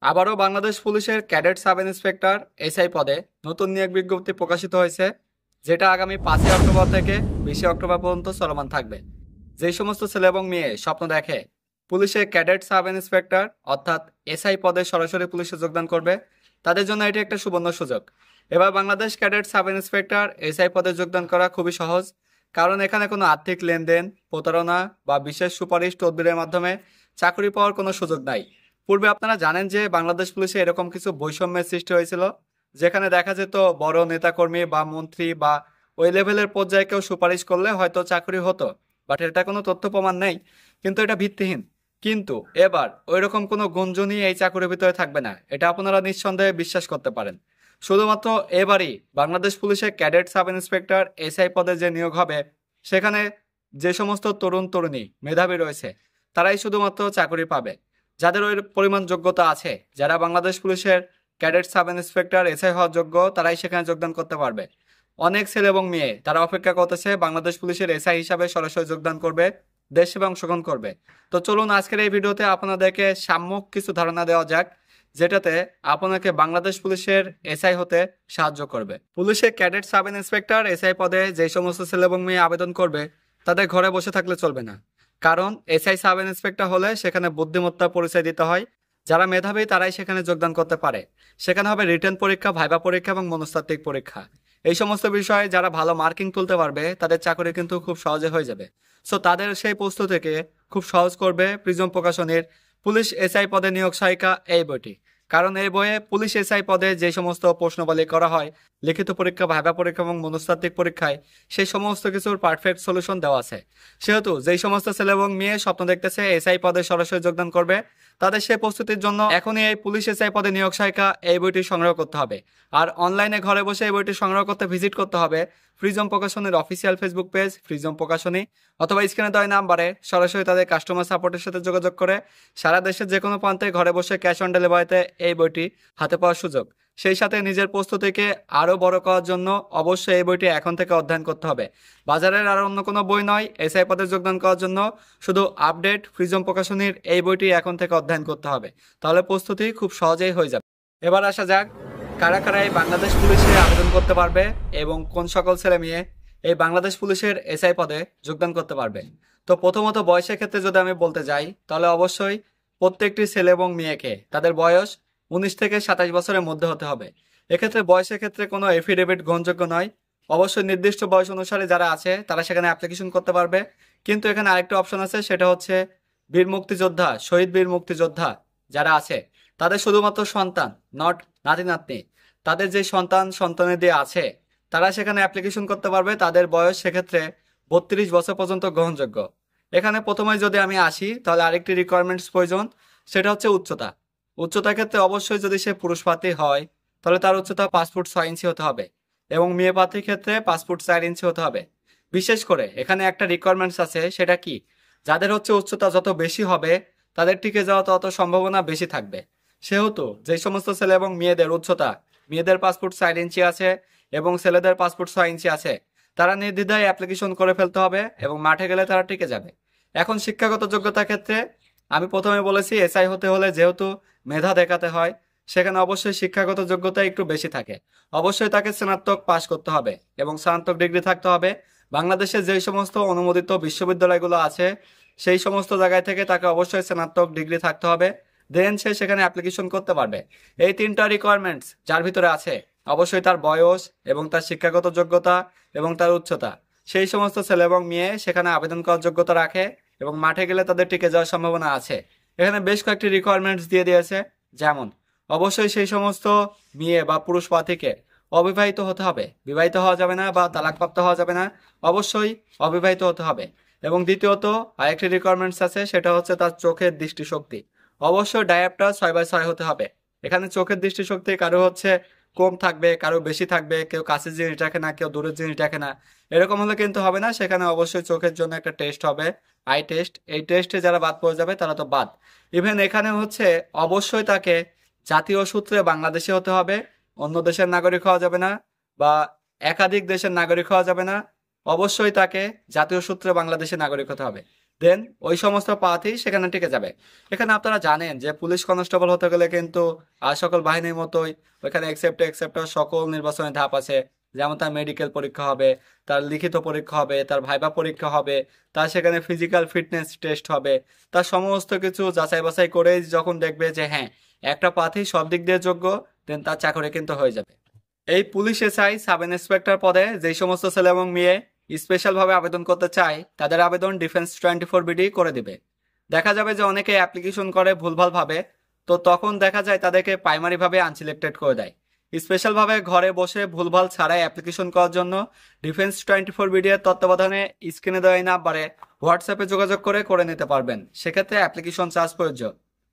আবারও বাংলাদেশ পুলিশের cadet sub inspector SI পদে নতুন নিয়োগ বিজ্ঞপ্তি প্রকাশিত হয়েছে, যেটা আগামী 5ই অক্টোবর থেকে 20ই অক্টোবর পর্যন্ত চলমান থাকবে। যেই সমস্ত ছেলে এবং মেয়ে স্বপ্ন দেখে পুলিশের ক্যাডেট সাব ইন্সপেক্টর অর্থাৎ এসআই পদে সরাসরি পুলিশে যোগদান করবে, তাদের জন্য এটি একটা সুবর্ণ সুযোগ। এবার Bangladesh cadet sub inspector SI পদে যোগদান করা খুবই সহজ, কারণ এখানে কোনো আর্থিক লেনদেন, প্রতারণা বা বিশেষ সুপারিশ তদবিরের মাধ্যমে চাকরি পাওয়ার কোনো সুযোগ নাই। পূর্বে আপনারা জানেন যে বাংলাদেশ পুলিশে এরকম কিছু বৈষম্যের সৃষ্টি হয়েছিল, যেখানে দেখা যেত বড় নেতাকর্মী বা মন্ত্রী বা ওই লেভেলের পর্যায়ে কেউ সুপারিশ করলে হয়তো চাকরি হতো, বাট এটা কোনো তথ্য প্রমাণ নেই, কিন্তু এটা ভিত্তিহীন। কিন্তু এবার ওইরকম কোনো গুঞ্জনই এই চাকরির ভিতরে থাকবে না, এটা আপনারা নিঃসন্দেহে বিশ্বাস করতে পারেন। শুধুমাত্র এবারই বাংলাদেশ পুলিশের ক্যাডেট সাব ইন্সপেক্টর এসআই পদে যে নিয়োগ হবে, সেখানে যে সমস্ত তরুণ তরুণী মেধাবী রয়েছে তারাই শুধুমাত্র চাকরি পাবে। যাদের ওই পরিমাণ যোগ্যতা আছে, যারা বাংলাদেশ পুলিশের ক্যাডেট সাব ইন্সপেক্টর এসআই হওয়ার যোগ্য, তারাই সেখানে যোগদান করতে পারবে। অনেক ছেলে এবং মেয়ে তারা অপেক্ষা করতেছে বাংলাদেশ পুলিশের এসআই হিসাবে সরাসরি যোগদান করবে, দেশ সেবা অংশগ্রহণ করবে। তো চলুন আজকের এই ভিডিওতে আপনাদেরকে সাম্যক কিছু ধারণা দেওয়া যাক, যেটাতে আপনাকে বাংলাদেশ পুলিশের এসআই হতে সাহায্য করবে। পুলিশের ক্যাডেট সাব ইন্সপেক্টর এসআই পদে যে সমস্ত ছেলে এবং মেয়ে আবেদন করবে, তাদের ঘরে বসে থাকলে চলবে না। কারণ এসআই সাব ইন্সপেক্টর হলে সেখানে বুদ্ধিমত্তার পরিচয় দিতে হয়। যারা মেধাবী তারাই সেখানে যোগদান করতে পারে। সেখানে হবে রিটেন পরীক্ষা, ভাইবা পরীক্ষা এবং মনস্তাত্ত্বিক পরীক্ষা। এই সমস্ত বিষয়ে যারা ভালো মার্কিং তুলতে পারবে তাদের চাকরি কিন্তু খুব সহজে হয়ে যাবে। সো তাদের সেই প্রস্তুতিকে খুব সহজ করবে প্রিজম প্রকাশনীর পুলিশ এসআই পদে নিয়োগ সহায়িকা এই বইটি। কারণ এই বইয়ে পুলিশ এসআই পদে যে সমস্ত প্রশ্নবলী করা হয়, লিখিত পরীক্ষা, ভাইবা পরীক্ষা এবং মনস্তাত্ত্বিক পরীক্ষায়, সেই সমস্ত কিছুর পারফেক্ট সলিউশন দেওয়া আছে। সেহেতু যেই সমস্ত ছেলে এবং মেয়ে স্বপ্ন দেখতেছে এসআই পদে সরাসরি যোগদান করবে, তাদের সেই প্রস্তুতির জন্য এখনই এই পুলিশ এসআই পদে নিয়োগ সহায়িকা এই বইটি সংগ্রহ করতে হবে। আর অনলাইনে ঘরে বসে এই বইটি সংগ্রহ করতে ভিজিট করতে হবে ফ্রিজম প্রকাশনীর অফিসিয়াল ফেসবুক পেজ ফ্রিজম প্রকাশনী, অথবা স্ক্রিনে দেওয়া নাম্বারে সরাসরি তাদের কাস্টমার সাপোর্টের সাথে যোগাযোগ করে সারা দেশের যে কোনো প্রান্তে ঘরে বসে ক্যাশ অন ডেলিভারিতে এই বইটি হাতে পাওয়ার সুযোগ। সেই সাথে নিজের প্রস্তুতিকে আরও বড় করার জন্য অবশ্যই এই বইটি এখন থেকে অধ্যয়ন করতে হবে। বাজারের আর অন্য কোনো বই নয়, এসআই পদে যোগদান করার জন্য শুধু আপডেট ফ্রিজম প্রকাশনীর এই বইটি এখন থেকে অধ্যয়ন করতে হবে, তাহলে প্রস্তুতি খুব সহজেই হয়ে যাবে। এবার আসা যাক কারা কারা এই বাংলাদেশ পুলিশে আবেদন করতে পারবে এবং কোন সকল ছেলে মেয়ে এই বাংলাদেশ পুলিশের এসআই পদে যোগদান করতে পারবে। তো প্রথমত বয়সের ক্ষেত্রে যদি আমি বলতে যাই, তাহলে অবশ্যই প্রত্যেকটি ছেলে এবং মেয়েকে তাদের বয়স 19 থেকে 27 বছরের মধ্যে হতে হবে। এক্ষেত্রে বয়সের ক্ষেত্রে কোনো এফিডেভিট গ্রহণযোগ্য নয়। অবশ্যই নির্দিষ্ট বয়স অনুসারে যারা আছে তারা সেখানে অ্যাপ্লিকেশন করতে পারবে। কিন্তু এখানে আরেকটা অপশন আছে, সেটা হচ্ছে বীর মুক্তিযোদ্ধা, শহীদ বীর মুক্তিযোদ্ধা যারা আছে তাদের শুধুমাত্র সন্তান, নট নাতি নাতনি, তাদের যে সন্তান সন্তানেদি আছে তারা সেখানে অ্যাপ্লিকেশন করতে পারবে। তাদের বয়স সেক্ষেত্রে 32 বছর পর্যন্ত গ্রহণযোগ্য। এখানে প্রথমে যদি আমি আসি, তাহলে আরেকটি রিকোয়ারমেন্টস প্রয়োজন, সেটা হচ্ছে উচ্চতা। উচ্চতার ক্ষেত্রে অবশ্যই যদি সে পুরুষ প্রার্থী হয় তাহলে তার উচ্চতা 5 ফুট 6 ইঞ্চি হতে হবে, এবং মেয়ে প্রার্থীর ক্ষেত্রে 5 ফুট 4 ইঞ্চি হতে হবে। বিশেষ করে এখানে একটা রিকোয়ারমেন্টস আছে, সেটা কি, যাদের হচ্ছে উচ্চতা যত বেশি হবে তাদের টিকে যাওয়া তত সম্ভাবনা বেশি থাকবে। সেহেতু যে সমস্ত ছেলে এবং মেয়েদের উচ্চতা, মেয়েদের 5 ফুট 4 ইঞ্চি আছে এবং ছেলেদের 5 ফুট 6 ইঞ্চি আছে, তারা নির্দ্বিধায় অ্যাপ্লিকেশন করে ফেলতে হবে এবং মাঠে গেলে তারা টিকে যাবে। এখন শিক্ষাগত যোগ্যতার ক্ষেত্রে আমি প্রথমে বলেছি এসআই হতে হলে যেহেতু মেধা দেখাতে হয়, সেখানে অবশ্যই শিক্ষাগত যোগ্যতা একটু বেশি থাকে। অবশ্যই তাকে স্নাতক পাশ করতে হবে এবং স্নাতক ডিগ্রি থাকতে হবে। বাংলাদেশের যেই সমস্ত অনুমোদিত বিশ্ববিদ্যালয়গুলো আছে সেই সমস্ত জায়গায় থেকে তাকে অবশ্যই স্নাতক ডিগ্রি থাকতে হবে, দেন সে সেখানে অ্যাপ্লিকেশন করতে পারবে। এই তিনটা রিকোয়ারমেন্টস যার ভিতরে আছে, অবশ্যই তার বয়স এবং তার শিক্ষাগত যোগ্যতা এবং তার উচ্চতা, সেই সমস্ত ছেলে এবং মেয়ে সেখানে আবেদন করার যোগ্যতা রাখে এবং মাঠে গেলে তাদের টিকে যাওয়ার সম্ভাবনা আছে। এখানে বেশ কয়েকটি রিকোয়ারমেন্টস দিয়ে দিয়েছে, যেমন অবশ্যই সেই সমস্ত মেয়ে বা পুরুষ প্রার্থীকে অবিবাহিত হতে হবে, বিবাহিত হওয়া যাবে না বা তালাকপ্রাপ্ত হওয়া যাবে না, অবশ্যই অবিবাহিত হতে হবে। এবং দ্বিতীয়ত আরেকটি রিকোয়ারমেন্টস আছে, সেটা হচ্ছে তার চোখের দৃষ্টিশক্তি। অবশ্যই ডায়াপটা 6/6 হতে হবে। এখানে চোখের দৃষ্টিশক্তি কারো হচ্ছে কম থাকবে, কারো বেশি থাকবে, কেউ কাছের জিনিস দেখে না, কেউ দূরের জিনিস দেখে না, এরকম হলে কিন্তু হবে না। সেখানে অবশ্যই চোখের জন্য একটা টেস্ট হবে, আই টেস্ট। এই টেস্টে যারা বাদ পড়ে যাবে তারা তো বাদ। ইভেন এখানে হচ্ছে অবশ্যই তাকে জাতীয় সূত্রে বাংলাদেশি হতে হবে, অন্য দেশের নাগরিক হওয়া যাবে না বা একাধিক দেশের নাগরিক হওয়া যাবে না। অবশ্যই তাকে জাতীয় সূত্রে বাংলাদেশের নাগরিক হতে হবে। দেন ওই সমস্ত প্রার্থী সেখানে টিকে যাবে। এখানে আপনারা জানেন যে পুলিশ কনস্টেবল হতে গেলে কিন্তু আর সকল বাহিনীর মতোই ওইখানে এক্সেপ্টার সকল নির্বাচনের ধাপ আছে। যেমন তার মেডিকেল পরীক্ষা হবে, তার লিখিত পরীক্ষা হবে, তার ভাইবা পরীক্ষা হবে, তার সেখানে ফিজিক্যাল ফিটনেস টেস্ট হবে। তার সমস্ত কিছু যাচাই বাছাই করে যখন দেখবে যে হ্যাঁ একটা প্রার্থী সব দিক দিয়ে যোগ্য, দেন তার চাকরি কিন্তু হয়ে যাবে। এই পুলিশ এসআই সাব ইন্সপেক্টর পদে যেই সমস্ত ছেলে এবং মেয়ে স্পেশাল ভাবে আবেদন করতে চায় তাদের আবেদন ডিফেন্স 24 বিডি করে দিবে। দেখা যাবে যে অনেকে অ্যাপ্লিকেশন করে ভুলভাল ভাবে, তো তখন দেখা যায় তাদেরকে প্রাইমারি ভাবে আনসিলেক্টেড করে দেয়। স্পেশাল ভাবে ঘরে বসে ভুলভাল ছাড়াই অ্যাপ্লিকেশন করার জন্য ডিফেন্স 24 বিডি এর তত্ত্বাবধানে স্ক্রিনে দেওয়া এই নাম্বারে হোয়াটসঅ্যাপে যোগাযোগ করে নিতে পারবেন। সেক্ষেত্রে অ্যাপ্লিকেশন চার্জ প্রযোজ্য।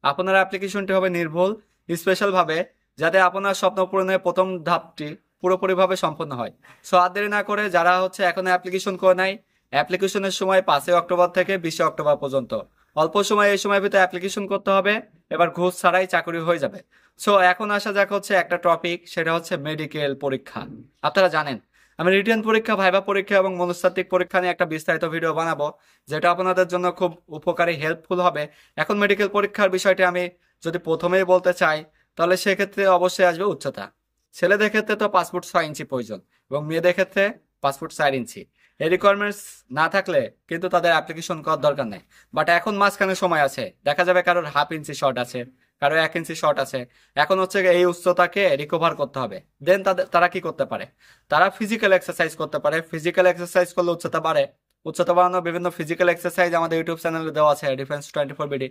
আপনার অ্যাপ্লিকেশনটি হবে নির্ভুল, স্পেশাল ভাবে, যাতে আপনার স্বপ্ন পূরণের প্রথম ধাপটি পুরোপুরিভাবে সম্পন্ন হয়। সো আর দেরি না করে যারা এখনো অ্যাপ্লিকেশন করে নাই, অ্যাপ্লিকেশনের সময় 5 অক্টোবর থেকে 20 অক্টোবর পর্যন্ত, অল্প সময় এই সময়ের ভিতরে অ্যাপ্লিকেশন করতে হবে। এবার ঘুষ ছাড়াই চাকরি হয়ে যাবে। সো এখন আসা যাক একটা টপিক, সেটা হচ্ছে মেডিকেল পরীক্ষা। আপনারা জানেন আমি রিটেন পরীক্ষা, ভাইবা পরীক্ষা এবং মনস্তাত্ত্বিক পরীক্ষা নিয়ে একটা বিস্তারিত ভিডিও বানাবো, যেটা আপনাদের জন্য খুব উপকারী হেল্পফুল হবে। এখন মেডিকেল পরীক্ষার বিষয়টি আমি যদি প্রথমেই বলতে চাই, তাহলে সেক্ষেত্রে অবশ্যই আসবে উচ্চতা। ছেলেদের ক্ষেত্রে তো 5 ফুট 6 ইঞ্চি প্রয়োজন এবং মেয়েদের ক্ষেত্রে 5 ফুট 4 ইঞ্চি। এই রিকোয়ারমেন্টস না থাকলে কিন্তু তাদের অ্যাপ্লিকেশন করার দরকার নেই। বাট এখন মাঝখানে সময় আছে, দেখা যাবে কারোর হাফ ইঞ্চি শর্ট আছে, কারো 1 ইঞ্চি শর্ট আছে। এখন এই উচ্চতাকে রিকভার করতে হবে। দেন তারা কি করতে পারে, তারা ফিজিক্যাল এক্সারসাইজ করতে পারে। ফিজিক্যাল এক্সারসাইজ করলে উচ্চতা বাড়ে। উচ্চতা বাড়ানোর বিভিন্ন ফিজিক্যাল এক্সারসাইজ আমাদের ইউটিউব চ্যানেলে দেওয়া আছে, ডিফেন্স 24 বিডি।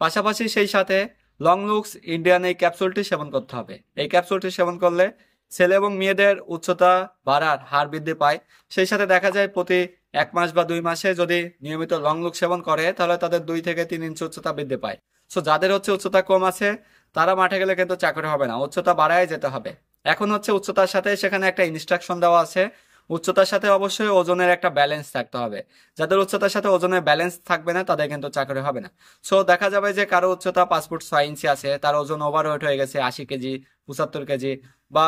পাশাপাশি সেই সাথে লং লুকস ইন্ডিয়ান এই ক্যাপসুলটি সেবন করতে হবে। এই ক্যাপসুলটি সেবন করলে ছেলে এবং মেয়েদের উচ্চতা বাড়ার হার বৃদ্ধি পায়। সেই সাথে দেখা যায় প্রতি 1 মাস বা 2 মাসে যদি নিয়মিত লং লুক সেবন করে, তাহলে তাদের 2 থেকে 3 ইঞ্চি উচ্চতা বৃদ্ধি পায়। সো যাদের উচ্চতা কম আছে, তারা মাঠে গেলে কিন্তু চাকরি হবে না, উচ্চতা বাড়ায় যেতে হবে। এখন উচ্চতার সাথে সেখানে একটা ইনস্ট্রাকশন দেওয়া আছে। উচ্চতার সাথে অবশ্যই ওজনের একটা ব্যালেন্স থাকতে হবে। যাদের উচ্চতার সাথে ওজনের ব্যালেন্স থাকবে না, তাদের কিন্তু চাকরি হবে না। সো দেখা যাবে যে কারো উচ্চতা 5 ফুট 6 ইঞ্চি আছে, তার ওজন ওভারওয়েট হয়ে গেছে 80 কেজি, 75 কেজি, বা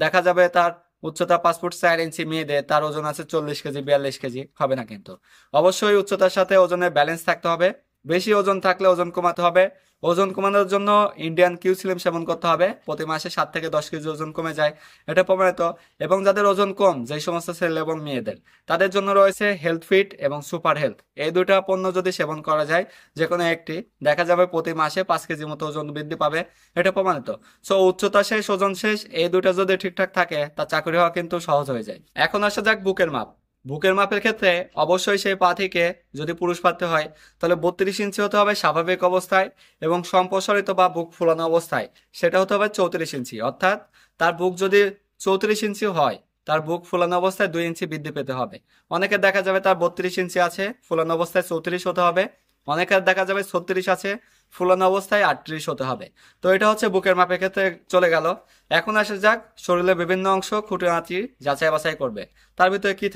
দেখা যাবে তার উচ্চতা 5 ফুট 4 ইঞ্চি মেয়েদের, তার ওজন আছে 40 কেজি, 42 কেজি, হবে না কিন্তু। অবশ্যই উচ্চতার সাথে ওজনের ব্যালেন্স থাকতে হবে। বেশি ওজন থাকলে ওজন কমাতে হবে। ওজন কমানোর জন্য ইন্ডিয়ান কিউ স্লিম সেবন করতে হবে। প্রতি মাসে 7 থেকে 10 কেজি ওজন কমে যায়, এটা প্রমাণিত। এবং যাদের ওজন কম, যেই সমস্ত ছেলে এবং মেয়েদের, তাদের জন্য রয়েছে হেলথ ফিট এবং সুপার হেলথ। এই দুটা পণ্য যদি সেবন করা যায় যে কোনো একটি, দেখা যাবে প্রতি মাসে 5 কেজি মতো ওজন বৃদ্ধি পাবে, এটা প্রমাণিত। সো উচ্চতা শেষ, ওজন শেষ, এই দুটা যদি ঠিকঠাক থাকে, তা চাকরি হওয়া কিন্তু সহজ হয়ে যায়। এখন আসা যাক বুকের মাপ। বুকের মাপের ক্ষেত্রে অবশ্যই সেই প্রার্থীকে, যদি পুরুষ প্রার্থী হয়, তাহলে 32 ইঞ্চি হতে হবে স্বাভাবিক অবস্থায়, এবং সম্প্রসারিত বা বুক ফুলানো অবস্থায় সেটা হতে হবে 34 ইঞ্চি। অর্থাৎ তার বুক যদি 34 ইঞ্চি হয়, তার বুক ফুলানো অবস্থায় 2 ইঞ্চি বৃদ্ধি পেতে হবে। অনেকের দেখা যাবে তার 32 ইঞ্চি আছে, ফুলানো অবস্থায় 34 হতে হবে। অনেকের দেখা যাবে 36 আছে, ফুলানো অবস্থায় 38 হতে হবে। তো এটা বুকের মাপের ক্ষেত্রে চলে গেল। এখন আসা যাক শরীরের বিভিন্ন অংশ খুঁটিনাটি যাচাই বাছাই করবে। তার ভিতরে কি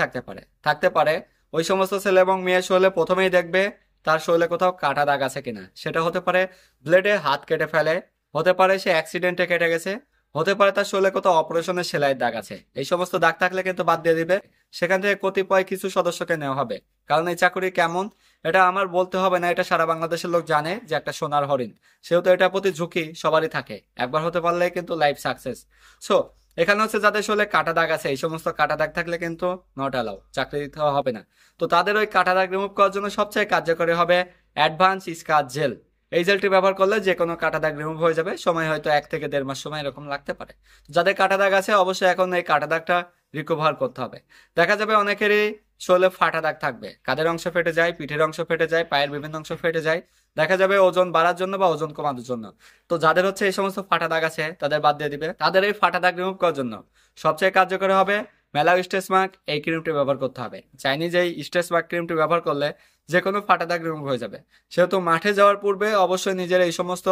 থাকতে পারে ওই সমস্ত ছেলে এবং মেয়ের শরীরে প্রথমেই দেখবে তার শরীরে কোথাও কাটা দাগ আছে কিনা। সেটা হতে পারে ব্লেডে হাত কেটে ফেলে, হতে পারে সে অ্যাক্সিডেন্টে কেটে গেছে, হতে পারে তার শরীরে কোথাও অপারেশনের সেলাইয়ের দাগ আছে। এই সমস্ত দাগ থাকলে কিন্তু বাদ দিয়ে দিবে। সেখান থেকে কতিপয় কিছু সদস্যকে নেওয়া হবে। কারণ এই চাকরি কেমন, এটা আমার বলতে হবে না, এটা সারা বাংলাদেশের লোক জানে যে একটা সোনার হরিণ। সেহেতু এটার প্রতি ঝুঁকি সবারই থাকে, একবার হতে পারলে কিন্তু লাইফ সাকসেস। সো এখানে যাদের শরীরে কাটা দাগ আছে, এই সমস্ত কাটা দাগ থাকলে কিন্তু নট অ্যালাউ, চাকরি দিতে হবে না। তো তাদের ওই কাটা দাগ রিমুভ করার জন্য সবচেয়ে কার্যকরী হবে অ্যাডভান্স স্কার জেল। এই জেলটি ব্যবহার করলে যে কোনো কাটা দাগ রিমুভ হয়ে যাবে। সময় হয়তো 1 থেকে 1.5 মাস সময় এরকম লাগতে পারে। যাদের কাটা দাগ আছে, অবশ্যই এখন এই কাটা দাগটা রিকভার করতে হবে। দেখা যাবে অনেকেরই শরীরে ফাটা দাগ থাকবে, কাঁধের অংশ ফেটে যায়, পিঠের অংশ ফেটে যায়, পায়ের বিভিন্ন অংশ ফেটে যায়, দেখা যাবে ওজন বাড়ার জন্য বা ওজন কমানোর জন্য। তো যাদের এই সমস্ত ফাটা দাগ আছে, তাদের বাদ দিয়ে দিবে। তাদের এই ফাটা দাগ রিমুভ করার জন্য সবচেয়ে কার্যকরী হবে মেলাও স্ট্রেস মার্ক, এই ক্রিমটি ব্যবহার করতে হবে। চাইনিজ এই স্ট্রেস মার্ক ক্রিমটি ব্যবহার করলে যে কোনো ফাটা দাগ রিমুভ হয়ে যাবে। সেহেতু মাঠে যাওয়ার পূর্বে অবশ্যই নিজের এই সমস্ত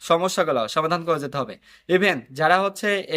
সমস্যাগুলো সমাধান করে যেতে হবে। ইভেন যারা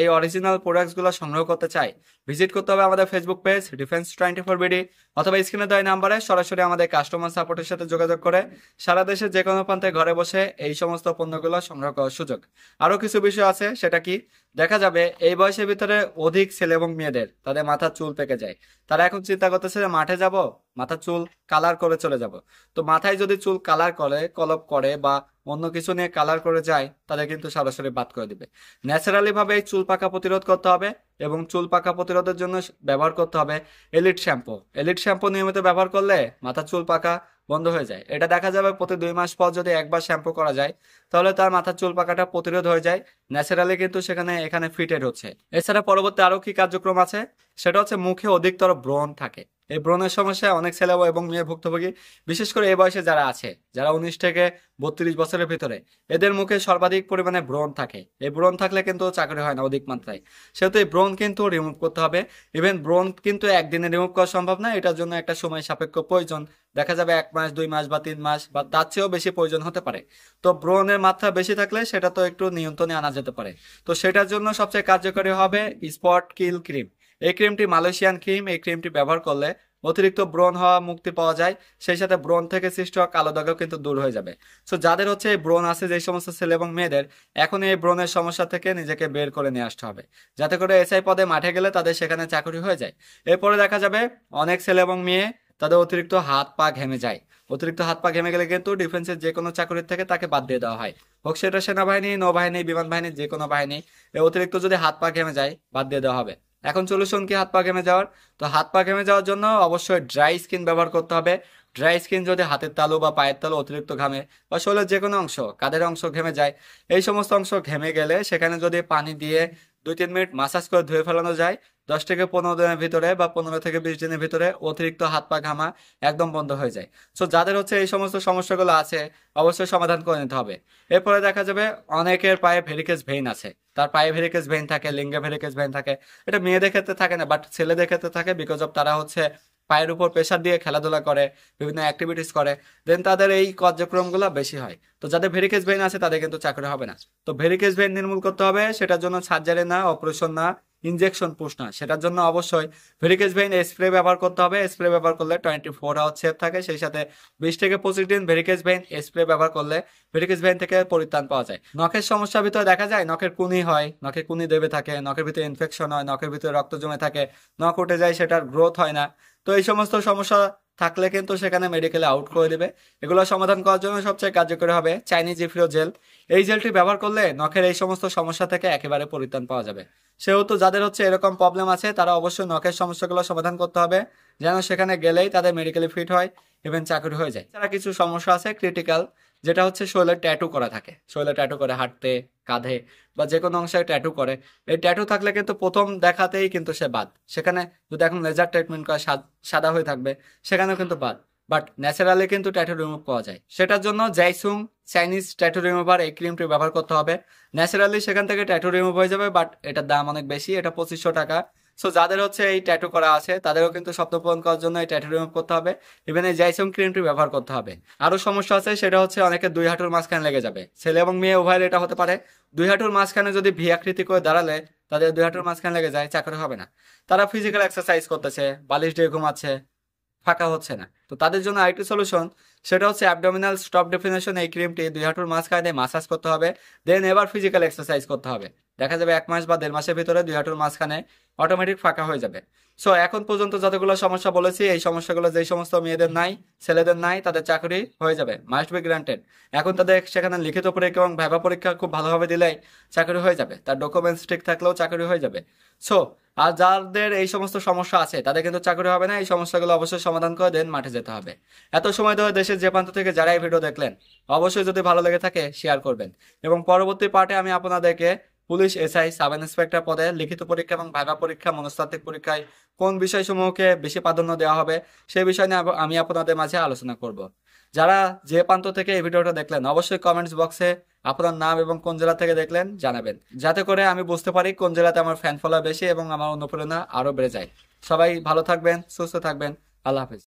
এই অরিজিনাল প্রোডাক্টসগুলো সংগ্রহ করতে চায়, ভিজিট করতে হবে আমাদের ফেসবুক পেজ ডিফেন্স 24 বিডি, অথবা স্ক্রিনে দেওয়া নাম্বারে সরাসরি আমাদের কাস্টমার সাপোর্টের সাথে যোগাযোগ করে সারা দেশে যে কোনো প্রান্তে ঘরে বসে এই সমস্ত পণ্যগুলো সংগ্রহ করার সুযোগ। আরও কিছু বিষয় আছে, সেটা কি, দেখা যাবে এই বয়সের ভিতরে অধিক ছেলে এবং মেয়েদের তাদের মাথার চুল পেকে যায়। তারা এখন চিন্তা করতেছে যে মাঠে যাব মাথার চুল কালার করে চলে যাব। তো মাথায় যদি চুল কালার করে, কলপ করে বা অন্য কিছু নিয়ে কালার করে যায়, তাদের কিন্তু সরাসরি বাদ করে দিবে। ন্যাচারালি ভাবে এই চুল পাকা প্রতিরোধ করতে হবে এবং চুল পাকা প্রতিরোধের জন্য ব্যবহার করতে হবে এলিট শ্যাম্পু। এলিট শ্যাম্পু নিয়মিত ব্যবহার করলে মাথার চুল পাকা বন্ধ হয়ে যায়। এটা দেখা যাবে প্রতি 2 মাস পর যদি একবার শ্যাম্পু করা যায়, তাহলে তার মাথার চুল পাকাটা প্রতিরোধ হয়ে যায়। ন্যাচারালি কিন্তু এখানে ফিটেড হচ্ছে। এছাড়া পরবর্তী আরো কি কার্যক্রম আছে, সেটা হচ্ছে মুখে অধিকতর ব্রণ থাকে। এই ব্রণের সমস্যায় অনেক ছেলে এবং মেয়ে ভুক্তভোগী, বিশেষ করে এই বয়সে যারা আছে, যারা 19 থেকে 32 বছরের ভিতরে, এদের মুখে সর্বাধিক পরিমাণে ব্রণ থাকে। এই ব্রণ থাকলে কিন্তু চাকরি হয় না অধিক মাত্রায়। সেহেতু এই ব্রণ কিন্তু রিমুভ করতে হবে। ইভেন ব্রণ কিন্তু একদিনে রিমুভ করা সম্ভব না, এটার জন্য একটা সময় সাপেক্ষ প্রয়োজন। দেখা যাবে 1 মাস, 2 মাস বা 3 মাস বা তার চেয়েও বেশি প্রয়োজন হতে পারে। তো ব্রণের মাত্রা বেশি থাকলে সেটা তো একটু নিয়ন্ত্রণে আনা যেতে পারে। তো সেটার জন্য সবচেয়ে কার্যকরী হবে স্পট কিল ক্রিম। এই ক্রিমটি মালয়েশিয়ান ক্রিম। এই ক্রিমটি ব্যবহার করলে অতিরিক্ত ব্রণ হওয়া মুক্তি পাওয়া যায়, সেই সাথে ব্রণ থেকে সৃষ্ট হওয়া কালো দাগও কিন্তু দূর হয়ে যাবে। সো যাদের হচ্ছে এই ব্রণ আছে, যে সমস্ত ছেলে এবং মেয়েদের, এখন এই ব্রণের সমস্যা থেকে নিজেকে বের করে নিয়ে আসতে হবে, যাতে করে এসআই পদে মাঠে গেলে তাদের সেখানে চাকরি হয়ে যায়। এরপরে দেখা যাবে অনেক ছেলে এবং মেয়ে, তাদের অতিরিক্ত হাত পা ঘেমে যায়। অতিরিক্ত হাত পা ঘেমে গেলে কিন্তু ডিফেন্সের যে কোনো চাকরির থেকে তাকে বাদ দিয়ে দেওয়া হয়, হোক সেটা সেনাবাহিনী, নৌবাহিনী, বিমান বাহিনী, যে কোনো বাহিনী। এই অতিরিক্ত যদি হাত পা ঘেমে যায়, বাদ দিয়ে দেওয়া হবে। এখন সলিউশন কি হাত পা ঘেমে যাওয়ার? তো হাত পা ঘেমে যাওয়ার জন্য অবশ্যই ড্রাই স্কিন ব্যবহার করতে হবে। ড্রাই স্কিন যদি হাতের তালু বা পায়ের তালু অতিরিক্ত ঘামে, বা শরীরের যে কোনো অংশ, কাঁধের অংশ ঘেমে যায়, এই সমস্ত অংশ ঘেমে গেলে সেখানে যদি পানি দিয়ে 2-3 মিনিট মাসাজ করে ধুয়ে ফেলানো যায়, 10 থেকে 15 দিনের ভিতরে বা 15 থেকে 20 দিনের ভিতরে অতিরিক্ত হাত পা ঘামা একদম বন্ধ হয়ে যায়। সো যাদের হচ্ছে এই সমস্ত সমস্যাগুলো আছে, অবশ্যই সমাধান করে নিতে হবে। এরপরে দেখা যাবে অনেকের পায়ে ভেরিকেজ ভেইন আছে। তার পায়ে ভেরিকেজ ভেইন থাকে, লিঙ্গে ভেরিকেজ ভেইন থাকে। এটা মেয়েদের ক্ষেত্রে থাকে না, বাট ছেলেদের ক্ষেত্রে থাকে, বিকজ অফ তারা হচ্ছে পায়ের উপর প্রেশার দিয়ে খেলাধুলা করে, বিভিন্ন অ্যাক্টিভিটিস করে, দেন তাদের এই কার্যক্রমগুলো বেশি হয়। তো যাদের ভেরিকেজ ভেইন আছে তাদের কিন্তু চাকরি হবে না। তো ভেরিকেজ ভেইন নির্মূল করতে হবে, সেটার জন্য সার্জারি না, অপারেশন না, ইনজেকশন পুশ না, সেটার জন্য অবশ্যই ভেরিকেজ ভেইন স্প্রে ব্যবহার করতে হবে। স্প্রে ব্যবহার করলে 24 আওয়ার সেফ থাকে, সেই সাথে 20 থেকে 25 দিন ভেরিকেজ ভেইন স্প্রে ব্যবহার করলে ভেরিকেজ ভেইন থেকে পরিত্রাণ পাওয়া যায়। নখের সমস্যার ভিতরে দেখা যায় নখের কুনি হয়, নখে কুনি দেবে থাকে, নখের ভিতরে ইনফেকশন হয়, নখের ভিতরে রক্ত জমে থাকে, নখ উঠে যায়, সেটার গ্রোথ হয় না। তো এই সমস্ত সমস্যা থাকলে কিন্তু সেখানে মেডিকেলে আউট করে দেবে। এগুলো সমাধান করার জন্য সবচেয়ে কার্যকরী হবে চাইনিজ ইফ্রিও জেল। এই জেলটি ব্যবহার করলে নখের এই সমস্ত সমস্যা থেকে একেবারে পরিত্রাণ পাওয়া যাবে। সেহেতু যাদের হচ্ছে এরকম প্রবলেম আছে, তারা অবশ্যই নখের সমস্যাগুলো সমাধান করতে হবে, যেন সেখানে গেলেই তাদের মেডিকেলি ফিট হয়, ইভেন চাকরি হয়ে যায়। তারা কিছু সমস্যা আছে ক্রিটিক্যাল, যেটা হচ্ছে শরীরে ট্যাটু করা থাকে, শরীরে ট্যাটু করে হাঁটতে, কাঁধে বা যে কোনো অংশে ট্যাটু করে। এই ট্যাটু থাকলে কিন্তু প্রথম দেখাতেই কিন্তু সে বাদ। সেখানে যদি এখন লেজার ট্রিটমেন্ট করে সাদা হয়ে থাকবে, সেখানেও কিন্তু বাদ। বাট ন্যাচারালি কিন্তু ট্যাটু রিমুভ পাওয়া যায়। সেটার জন্য জাইসুং চাইনিজ ট্যাটু রিমুভার এই ক্রিমটি ব্যবহার করতে হবে। ন্যাচারালি সেখান থেকে ট্যাটু রিমুভ হয়ে যাবে, বাট এটার দাম অনেক বেশি, এটা 2500 টাকা। সো যাদের হচ্ছে এই ট্যাটু করা আছে, তাদেরও কিন্তু স্বপ্ন পূরণ করার জন্য এই ট্যাটু রিমুভ করতে হবে, ইভেন এই জাইসুং ক্রিমটি ব্যবহার করতে হবে। আরো সমস্যা আছে, সেটা হচ্ছে অনেকে 2 হাঁটুর মাঝখানে লেগে যাবে। ছেলে এবং মেয়ে উভয়ের এটা হতে পারে। 2 হাঁটুর মাঝখানে যদি ভি আকৃতি করে দাঁড়ালে তাদের 2 হাঁটুর মাঝখানে লেগে যায়, চাকরি হবে না। তারা ফিজিক্যাল এক্সারসাইজ করতেছে, বালিশ দিয়ে ঘুমাচ্ছে, ফাঁকা হচ্ছে না। তো তাদের জন্য আরেকটি সলিউশন, সেটা হচ্ছে অ্যাবডোমিনাল স্টপ ডেফিনেশন। এই ক্রিমটি 2 হাঁটুর মাঝখানে মাসাজ করতে হবে, দেন এবার ফিজিক্যাল এক্সারসাইজ করতে হবে। দেখা যাবে 1 মাস বা 1.5 মাসের ভিতরে 2 হাঁটুর মাঝখানে অটোমেটিক ফাঁকা হয়ে যাবে। সো এখন পর্যন্ত যতগুলো সমস্যা বলেছি, এই সমস্যাগুলো যেই সমস্ত মেয়েদের নাই, ছেলেদের নাই, তাদের চাকরি হয়ে যাবে, মাস্ট বি গ্রান্টেড। এখন তাদের সেখানে লিখিত পরীক্ষা এবং ভাইভা পরীক্ষা খুব ভালোভাবে দিলেই চাকরি হয়ে যাবে, তার ডকুমেন্টস ঠিক থাকলেও চাকরি হয়ে যাবে। সো আর যাদের এই সমস্ত সমস্যা আছে, তাদের কিন্তু চাকরি হবে না। এই সমস্যাগুলো অবশ্যই সমাধান করে দেন মাঠে যেতে হবে। এত সময় ধরে দেশের যে প্রান্ত থেকে যারা এই ভিডিও দেখলেন, অবশ্যই যদি ভালো লেগে থাকে শেয়ার করবেন। এবং পরবর্তী পার্টে আমি আপনাদেরকে পুলিশ, এসআই, সাব ইন্সপেক্টর পদে লিখিত পরীক্ষা এবং ভাইভা পরীক্ষা, মনস্তাত্ত্বিক পরীক্ষায় কোন বিষয়সমূহকে বেশি প্রাধান্য দেওয়া হবে, সেই বিষয় নিয়ে আমি আপনাদের মাঝে আলোচনা করব। যারা যে প্রান্ত থেকে এই ভিডিওটা দেখলেন, অবশ্যই কমেন্টস বক্সে আপনার নাম এবং কোন জেলা থেকে দেখলেন জানাবেন, যাতে করে আমি বুঝতে পারি কোন জেলাতে আমার ফ্যান ফলোয়ার বেশি এবং আমার অনুপ্রেরণা আরো বেড়ে যায়। সবাই ভালো থাকবেন, সুস্থ থাকবেন। আল্লাহ হাফিজ।